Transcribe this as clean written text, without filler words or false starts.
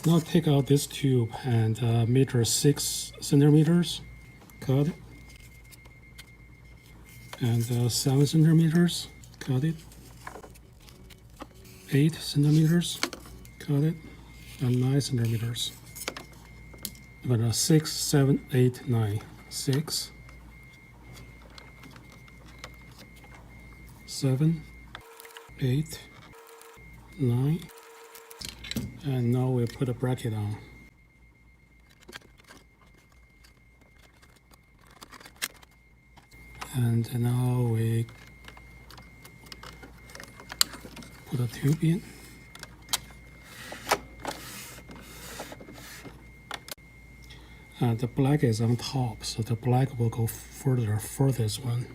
Now take out this tube and measure 6 centimeters, cut it, and 7 centimeters, cut it, 8 centimeters, cut it, and 9 centimeters. But 6, 7, 8, 9, 6, 7, 8, 9, and now we put a bracket on. And now we put a tube in. And the black is on top, so the black will go further for this one.